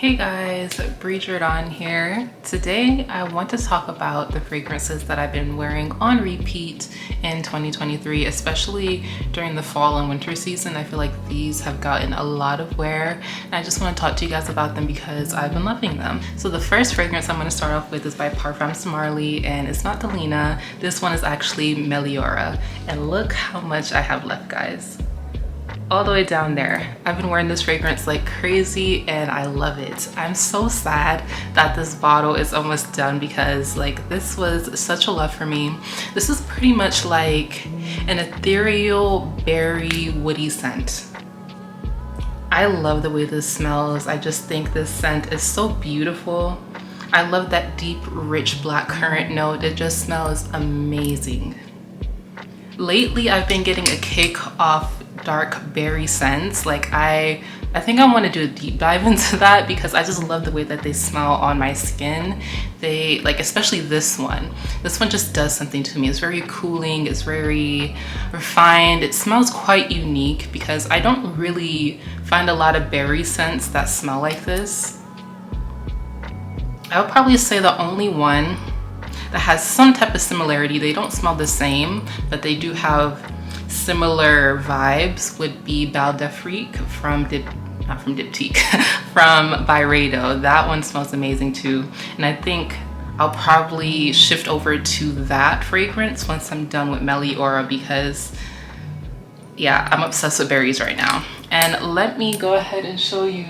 Hey guys, Virgile here. Today I want to talk about the fragrances that I've been wearing on repeat in 2023, especially during the fall and winter season. I feel like these have gotten a lot of wear and I just want to talk to you guys about them because I've been loving them. So the first fragrance I'm going to start off with is by Perfumes I, and it's not Delina. This one is actually Melora, and look how much I have left, guys. All the way down there. I've been wearing this fragrance like crazy and I love it. I'm so sad that this bottle is almost done because like this was such a love for me. This is pretty much like an ethereal berry woody scent. I love the way this smells. I just think this scent is so beautiful. I love that deep, rich blackcurrant note. It just smells amazing. Lately, I've been getting a kick off dark berry scents. Like I think I want to do a deep dive into that because I just love the way that they smell on my skin. They like, especially this one just does something to me. It's very cooling, it's very refined, it smells quite unique because I don't really find a lot of berry scents that smell like this. I would probably say the only one that has some type of similarity, they don't smell the same, but they do have similar vibes, would be Bal d'Afrique from Diptyque, from Byredo. That one smells amazing too. And I think I'll probably shift over to that fragrance once I'm done with Melora because yeah, I'm obsessed with berries right now. And let me go ahead and show you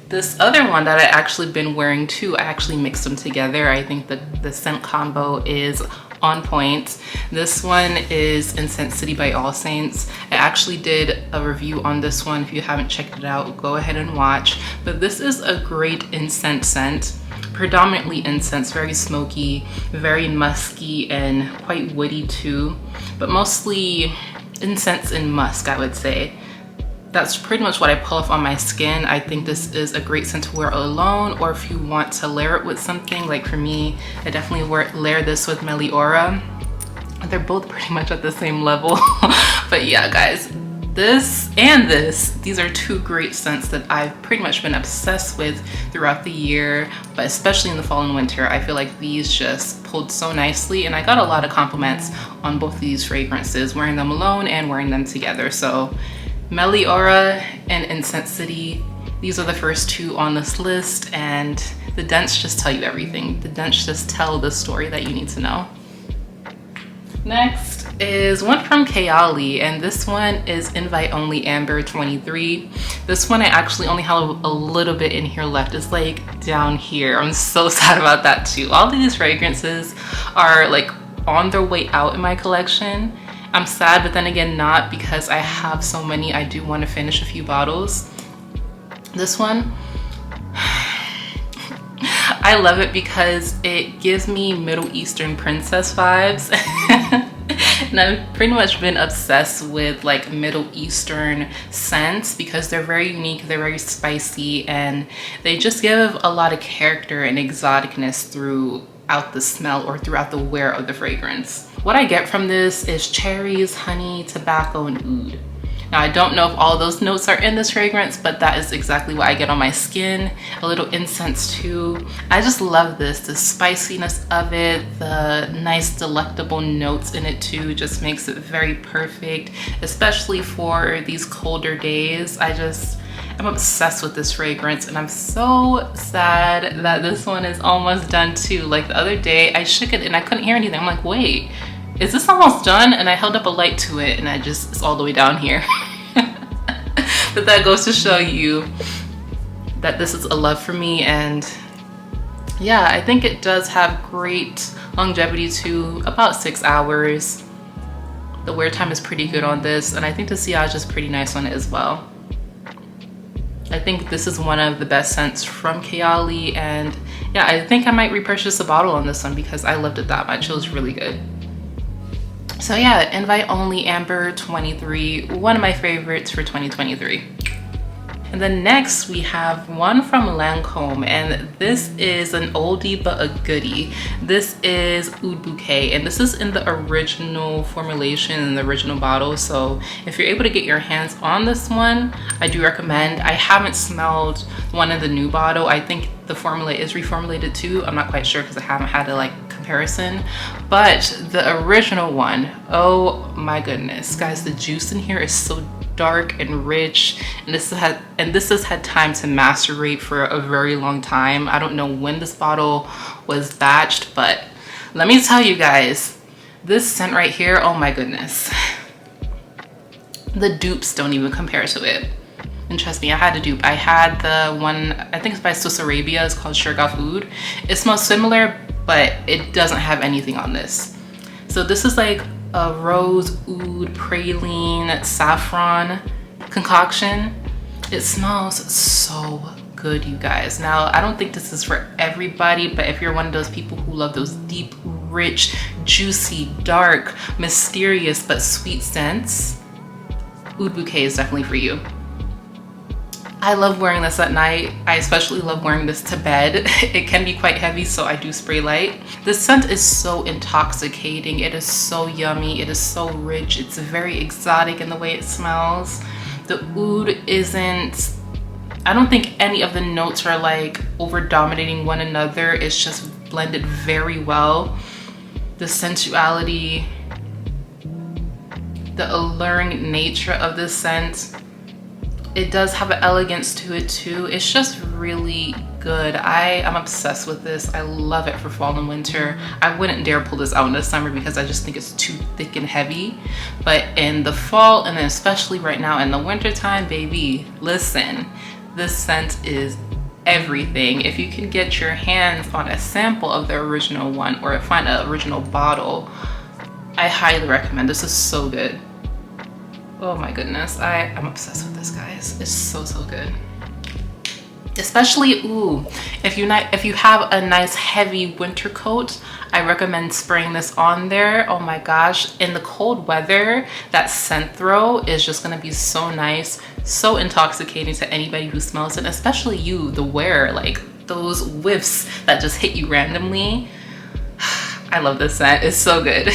this other one that I actually been wearing too. I actually mixed them together. I think that the scent combo is on point. This one is Incense by All Saints. I actually did a review on this one. If you haven't checked it out, go ahead and watch. But this is a great incense scent, predominantly incense, very smoky, very musky, and quite woody too, but mostly incense and musk, I would say. That's pretty much what I pull off on my skin. I think this is a great scent to wear alone, or if you want to layer it with something. Like for me, I definitely layer this with Melora. They're both pretty much at the same level. But yeah, guys, this and these are two great scents that I've pretty much been obsessed with throughout the year, but especially in the fall and winter. I feel like these just pulled so nicely, and I got a lot of compliments on both of these fragrances, wearing them alone and wearing them together. So Melora and Incense, these are the first two on this list, and the dents just tell you everything. The dents just tell the story that you need to know. Next is one from Kalei, and this one is Invite Only Amber 23. This one I actually only have a little bit in here left. It's like down here. I'm so sad about that too. All of these fragrances are like on their way out in my collection. I'm sad, but then again not, because I have so many. I do want to finish a few bottles. This one, I love it because it gives me Middle Eastern princess vibes. And I've pretty much been obsessed with like Middle Eastern scents because they're very unique, they're very spicy, and they just give a lot of character and exoticness throughout the smell or throughout the wear of the fragrance. What I get from this is cherries, honey, tobacco, and oud. Now I don't know if all those notes are in this fragrance, but that is exactly what I get on my skin. A little incense too. I just love this, the spiciness of it, the nice delectable notes in it too, just makes it very perfect, especially for these colder days. I'm obsessed with this fragrance, and I'm so sad that this one is almost done too. Like the other day I shook it and I couldn't hear anything. I'm like, wait, is this almost done? And I held up a light to it and it's all the way down here. But that goes to show you that this is a love for me. And yeah, I think it does have great longevity too, about 6 hours. The wear time is pretty good on this, and I think the sillage is pretty nice on it as well. I think this is one of the best scents from Kalei, and yeah, I think I might repurchase a bottle on this one because I loved it that much. It was really good. So yeah, Invite Only Amber 23, one of my favorites for 2023. And then next we have one from Lancome, and this is an oldie but a goodie. This is Oud Bouquet, and this is in the original formulation, in the original bottle. So if you're able to get your hands on this one, I do recommend. I haven't smelled one in the new bottle. I think the formula is reformulated too. I'm not quite sure because I haven't had a comparison, but the original one, oh my goodness, guys, the juice in here is so dark and rich, and this has had time to macerate for a very long time. I don't know when this bottle was batched, but let me tell you guys, this scent right here, oh my goodness, the dupes don't even compare to it. And trust me, I had a dupe. I had the one, I think it's by Swiss Arabia, it's called Shergoff Oud. It smells similar, but it doesn't have anything on this. So this is like a rose oud praline saffron concoction. It smells so good, you guys. Now, I don't think this is for everybody, but if you're one of those people who love those deep, rich, juicy, dark, mysterious, but sweet scents, Oud Bouquet is definitely for you. I love wearing this at night. I especially love wearing this to bed. It can be quite heavy, so I do spray light. This scent is so intoxicating. It is so yummy. It is so rich. It's very exotic in the way it smells. The oud isn't, I don't think any of the notes are like over dominating one another. It's just blended very well. The sensuality, the alluring nature of this scent, it does have an elegance to it too. It's just really good. I'm obsessed with this. I love it for fall and winter. I wouldn't dare pull this out in the summer because I just think it's too thick and heavy. But in the fall, and then especially right now in the winter time, baby, listen, this scent is everything. If you can get your hands on a sample of the original one or find an original bottle, I highly recommend. This is so good. Oh my goodness, I'm obsessed with this, guys. It's so good. Especially, ooh, if you have a nice heavy winter coat, I recommend spraying this on there. Oh my gosh, in the cold weather, that scent throw is just gonna be so nice, so intoxicating to anybody who smells it, especially you, the wearer, like those whiffs that just hit you randomly. I love this scent, it's so good.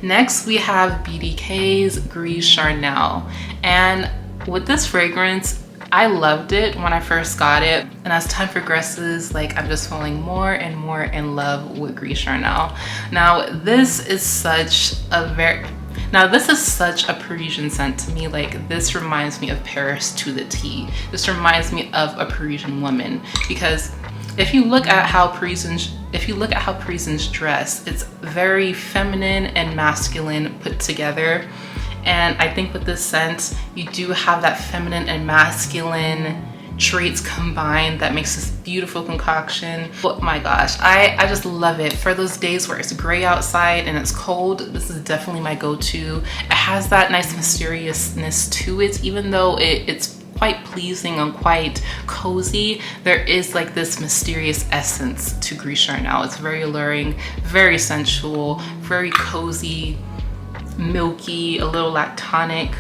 Next, we have BDK's Gris Charnel. And with this fragrance, I loved it when I first got it. And as time progresses, I'm just falling more and more in love with Gris Charnel. Now, this is such a Parisian scent to me. This reminds me of Paris to the T. This reminds me of a Parisian woman, because if you look at how Parisians dress, it's very feminine and masculine put together. And I think with this scent, you do have that feminine and masculine traits combined that makes this beautiful concoction. Oh my gosh, I just love it. For those days where it's gray outside and it's cold, this is definitely my go-to. It has that nice mysteriousness to it, even though it's quite pleasing and quite cozy. There is this mysterious essence to Gris Charnel. It's very alluring, very sensual, very cozy, milky, a little lactonic.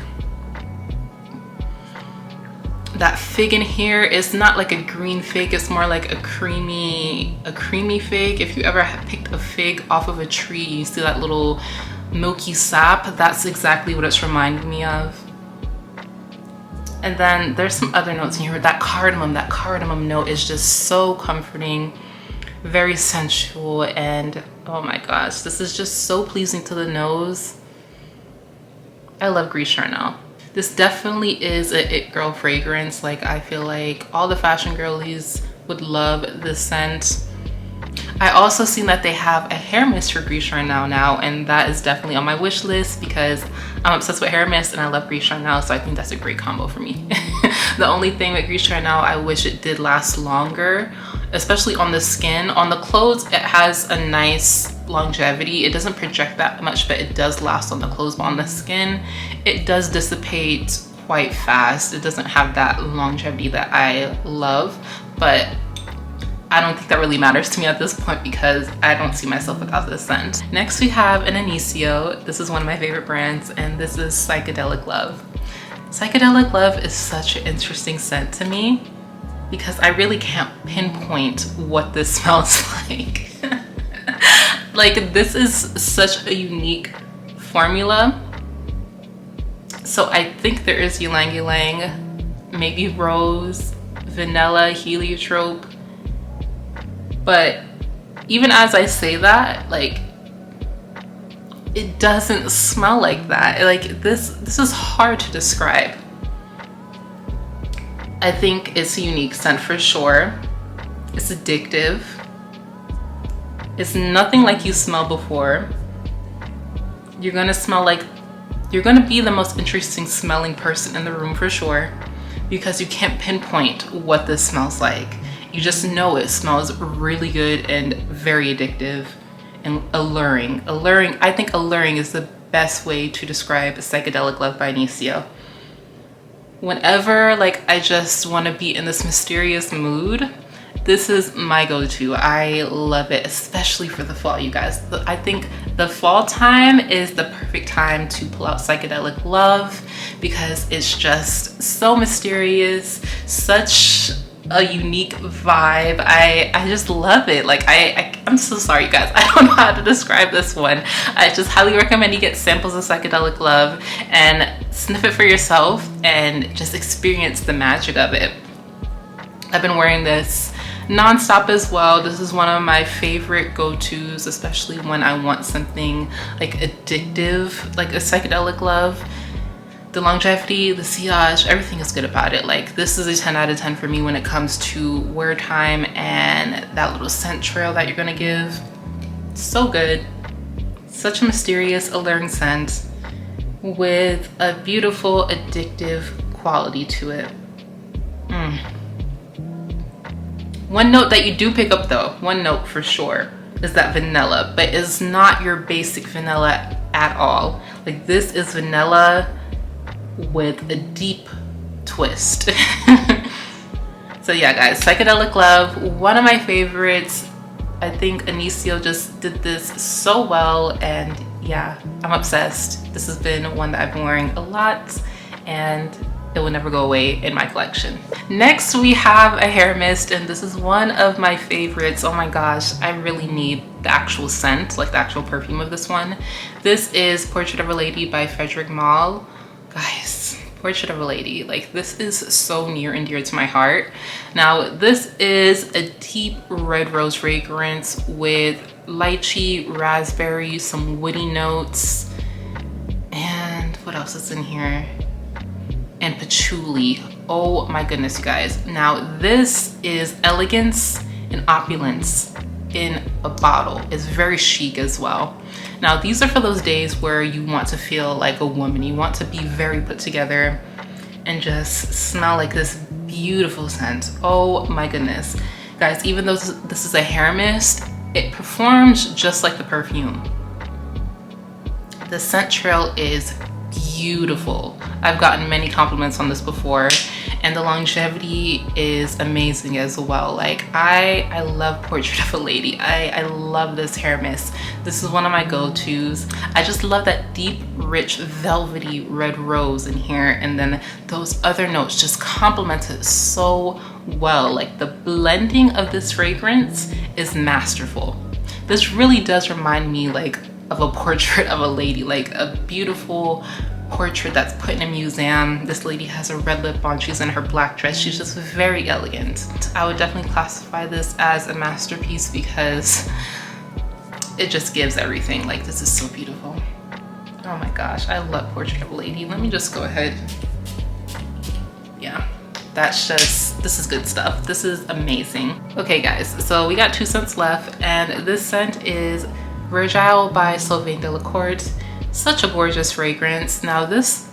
That fig in here is not like a green fig, it's more like a creamy fig. If you ever picked a fig off of a tree, you see that little milky sap, that's exactly what it's reminding me of. And then there's some other notes in here. That cardamom note is just so comforting, very sensual, and oh my gosh, this is just so pleasing to the nose. I love Gris Charnel. This definitely is a it girl fragrance. I feel like all the fashion girlies would love this scent. I also seen that they have a hair mist for Gris Charnel now, and that is definitely on my wish list because I'm obsessed with hair mist and I love Gris Charnel, so I think that's a great combo for me. The only thing with Gris Charnel, I wish it did last longer, especially on the skin. On the clothes, it has a nice longevity. It doesn't project that much, but it does last on the clothes. But on the skin, it does dissipate quite fast. It doesn't have that longevity that I love, but I don't think that really matters to me at this point because I don't see myself without this scent. Next, we have an Anicio. This is one of my favorite brands, and this is Psychedelic Love. Psychedelic Love is such an interesting scent to me because I really can't pinpoint what this smells like. Like, this is such a unique formula. So I think there is ylang ylang, maybe rose, vanilla, heliotrope. But even as I say that, like, it doesn't smell like that. Like, this is hard to describe. I think it's a unique scent for sure. It's addictive. It's nothing like you smelled before. You're gonna be the most interesting smelling person in the room for sure, because you can't pinpoint what this smells like. You just know it smells really good and very addictive and alluring. I think alluring is the best way to describe Psychedelic Love by Inicio. Whenever like I just want to be in this mysterious mood, this is my go-to. I love it, especially for the fall, you guys. I think the fall time is the perfect time to pull out Psychedelic Love because it's just so mysterious, such a unique vibe. I just love it. Like, I'm so sorry, you guys. I don't know how to describe this one. I just highly recommend you get samples of Psychedelic Love and sniff it for yourself and just experience the magic of it. I've been wearing this non-stop as well. This is one of my favorite go-tos, especially when I want something like addictive, like a Psychedelic Love. The longevity, the sillage, everything is good about it. Like, this is a 10 out of 10 for me when it comes to wear time and that little scent trail that you're gonna give. So good. Such a mysterious, alluring scent with a beautiful, addictive quality to it. One note that you do pick up though, one note for sure, is that vanilla, but it's not your basic vanilla at all. Like, this is vanilla with a deep twist. So yeah, guys, Psychedelic Love, one of my favorites. I think Inicio just did this so well, and yeah, I'm obsessed. This has been one that I've been wearing a lot and it will never go away in my collection. Next, we have a hair mist, and this is one of my favorites. Oh my gosh, I really need the actual scent, like the actual perfume of this one. This is Portrait of a Lady by Frederic Malle. Guys, Portrait of a Lady, like, this is so near and dear to my heart. Now, this is a deep red rose fragrance with lychee, raspberry, some woody notes, and what else is in here? And patchouli. Oh my goodness, you guys. Now, this is elegance and opulence in a bottle. It's very chic as well. Now, these are for those days where you want to feel like a woman. You want to be very put together and just smell like this beautiful scent. Oh my goodness. Guys, even though this is a hair mist, it performs just like the perfume. The scent trail is beautiful. I've gotten many compliments on this before, and the longevity is amazing as well. Like, I love Portrait of a Lady. I love this hair mist. This is one of my go-tos. I just love that deep, rich, velvety red rose in here, and then those other notes just complement it so well. Like, the blending of this fragrance is masterful. This really does remind me like of a portrait of a lady, like a beautiful portrait that's put in a museum. This lady has a red lip on, she's in her black dress, she's just very elegant. I would definitely classify this as a masterpiece because it just gives everything. Like, this is so beautiful. Oh my gosh, I love Portrait of a Lady. Let me just go ahead. Yeah, that's just, this is good stuff. This is amazing. Okay guys, so we got 2 scents left, and this scent is Virgile by Sylvain Delacourt. Such a gorgeous fragrance. Now this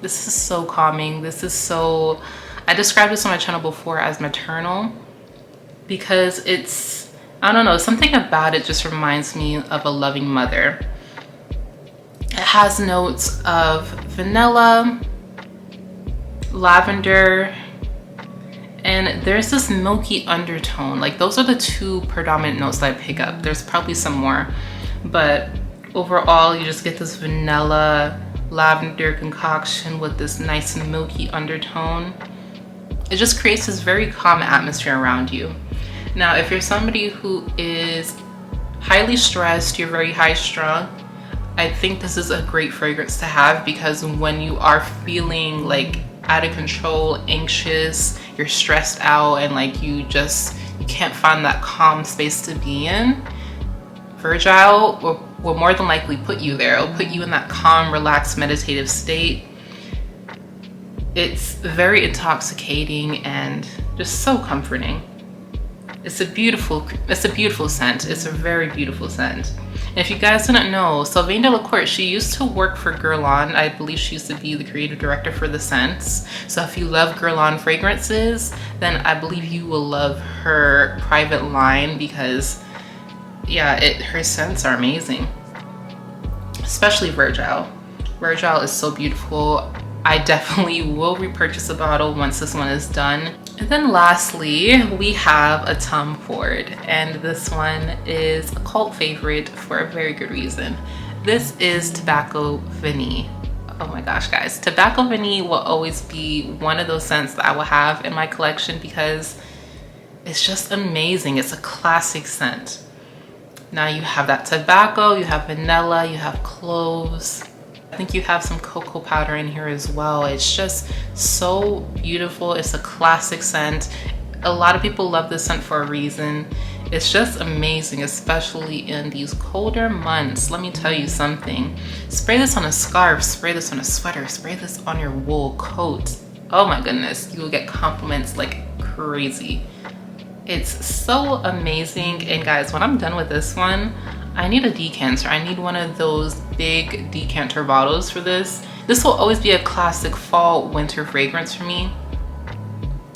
is so calming. This is so, I described this on my channel before as maternal because it's, I don't know, something about it just reminds me of a loving mother. It has notes of vanilla, lavender, and there's this milky undertone. Like, those are the 2 predominant notes that I pick up. There's probably some more, but overall you just get this vanilla, lavender concoction with this nice milky undertone. It just creates this very calm atmosphere around you. Now, if you're somebody who is highly stressed, you're very high strung, I think this is a great fragrance to have, because when you are feeling like out of control, anxious, you're stressed out, and like you can't find that calm space to be in, Virgile will more than likely put you there. It'll put you in that calm, relaxed, meditative state. It's very intoxicating and just so comforting. It's a beautiful scent. It's a very beautiful scent. And if you guys didn't know, Sylvain Delacour, she used to work for Guerlain. I believe she used to be the creative director for the scents. So if you love Guerlain fragrances, then I believe you will love her private line, because yeah, her scents are amazing. Especially Virgile. Virgile is so beautiful. I definitely will repurchase a bottle once this one is done. And then lastly, we have a Tom Ford, and this one is a cult favorite for a very good reason. This is Tobacco Veni. Oh my gosh, guys. Tobacco Veni will always be one of those scents that I will have in my collection, because it's just amazing. It's a classic scent. Now you have that tobacco, you have vanilla, you have cloves. I think you have some cocoa powder in here as well. It's just so beautiful. It's a classic scent. A lot of people love this scent for a reason. It's just amazing, especially in these colder months. Let me tell you something. Spray this on a scarf, spray this on a sweater, spray this on your wool coat. Oh my goodness, you will get compliments like crazy. It's so amazing. And guys, when I'm done with this one, I need a decanter. I need one of those big decanter bottles for this. This will always be a classic fall winter fragrance for me.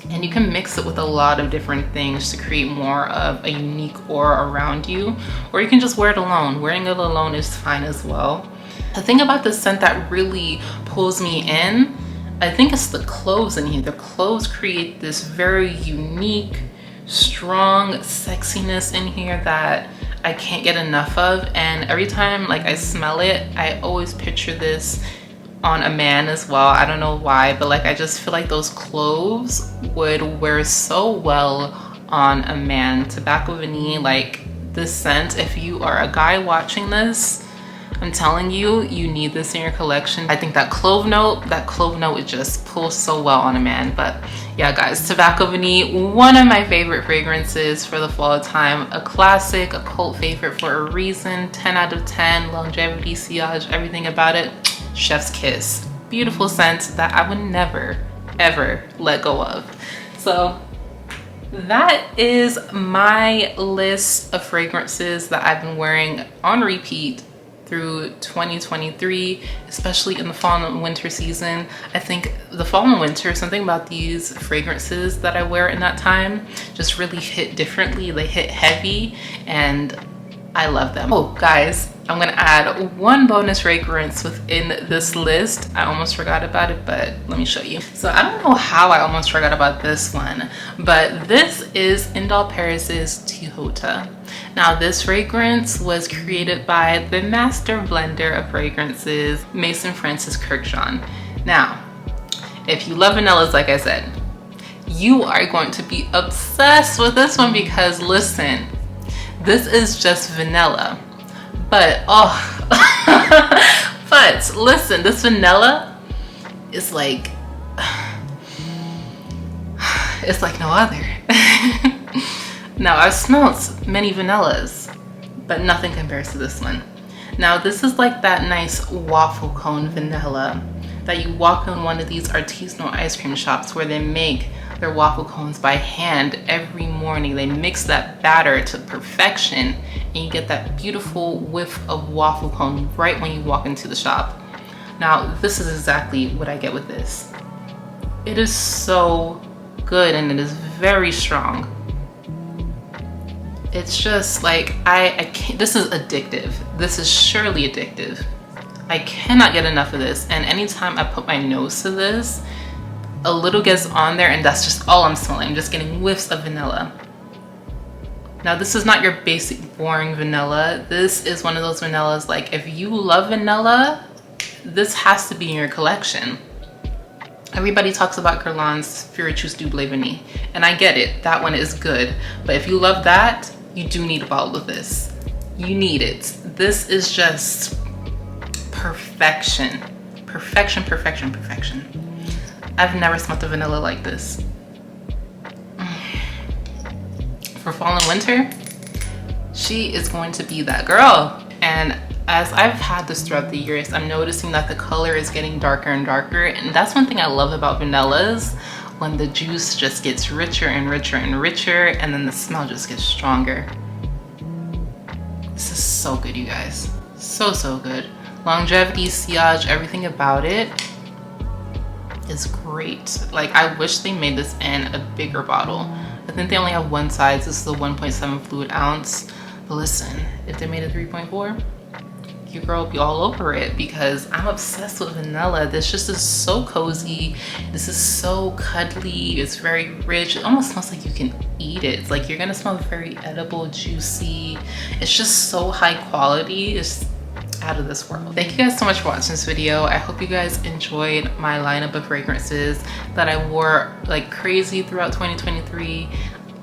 And you can mix it with a lot of different things to create more of a unique aura around you. Or you can just wear it alone. Wearing it alone is fine as well. The thing about this scent that really pulls me in, I think it's the cloves in here. The cloves create this very unique, strong sexiness in here that I can't get enough of. And every time like I smell it, I always picture this on a man as well. I don't know why, but like I just feel like those cloves would wear so well on a man. Tobacco Veni, like this scent, if you are a guy watching this, I'm telling you, you need this in your collection. I think that clove note would just pull so well on a man. But yeah, guys, Tobacco Veni, one of my favorite fragrances for the fall time. A classic, a cult favorite for a reason. 10 out of 10, longevity, sillage, everything about it. Chef's kiss. Beautiful scent that I would never, ever let go of. So that is my list of fragrances that I've been wearing on repeat through 2023, especially in the fall and winter season. I think the fall and winter, something about these fragrances that I wear in that time just really hit differently. They hit heavy and I love them. Oh guys, I'm gonna add one bonus fragrance within this list. I almost forgot about it, but let me show you. So I don't know how I almost forgot about this one, but this is Indal Paris's Tihota. Now this fragrance was created by the master blender of fragrances, Mason Francis Kirkjohn. Now, if you love vanillas, like I said, you are going to be obsessed with this one, because listen, this is just vanilla, but oh, but listen, this vanilla is like, it's like no other. Now, I've smelled many vanillas, but nothing compares to this one. Now, this is like that nice waffle cone vanilla that you walk in one of these artisanal ice cream shops where they make their waffle cones by hand every morning. They mix that batter to perfection and you get that beautiful whiff of waffle cone right when you walk into the shop. Now, this is exactly what I get with this. It is so good and it is very strong. It's just like, I can't, this is addictive. This is surely addictive. I cannot get enough of this. And anytime I put my nose to this, a little gets on there and that's just all I'm smelling. I'm just getting whiffs of vanilla. Now this is not your basic boring vanilla. This is one of those vanillas, like if you love vanilla, this has to be in your collection. Everybody talks about Guerlain's Virtues du Veni, and I get it, that one is good. But if you love that, you do need a bottle of this. You need it. This is just perfection. Perfection, perfection, perfection. I've never smelled a vanilla like this. For fall and winter, she is going to be that girl. And as I've had this throughout the years, I'm noticing that the color is getting darker and darker. And that's one thing I love about vanillas, when the juice just gets richer and richer and richer, and then the smell just gets stronger. This is so good, you guys. So, so good. Longevity, sillage, everything about it is great. Like, I wish they made this in a bigger bottle. I think they only have one size. This is the 1.7 fluid ounce. But listen, if they made a 3.4, your girl will be all over it, because I'm obsessed with vanilla. This just is so cozy. This is so cuddly. It's very rich. It almost smells like you can eat it. It's like you're gonna smell very edible, juicy. It's just so high quality. It's out of this world. Thank you guys so much for watching this video. I hope you guys enjoyed my lineup of fragrances that I wore like crazy throughout 2023.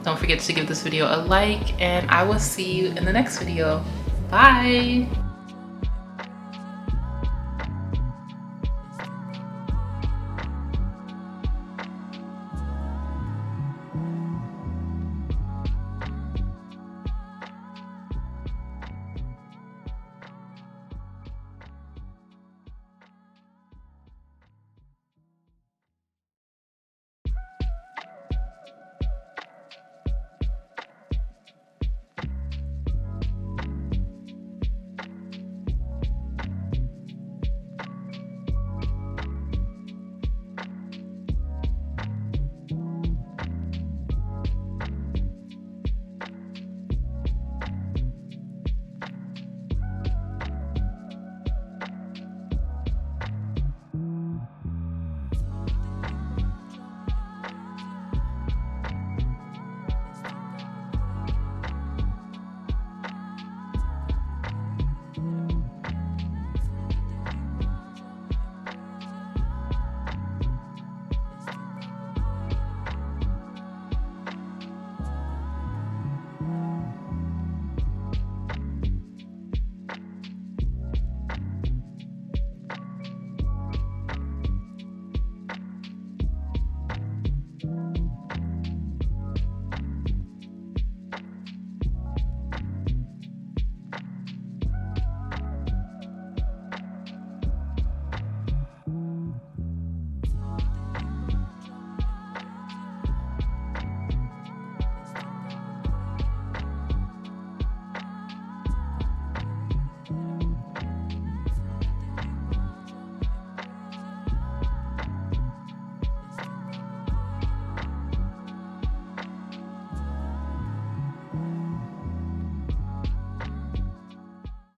Don't forget to give this video a like, and I will see you in the next video. Bye.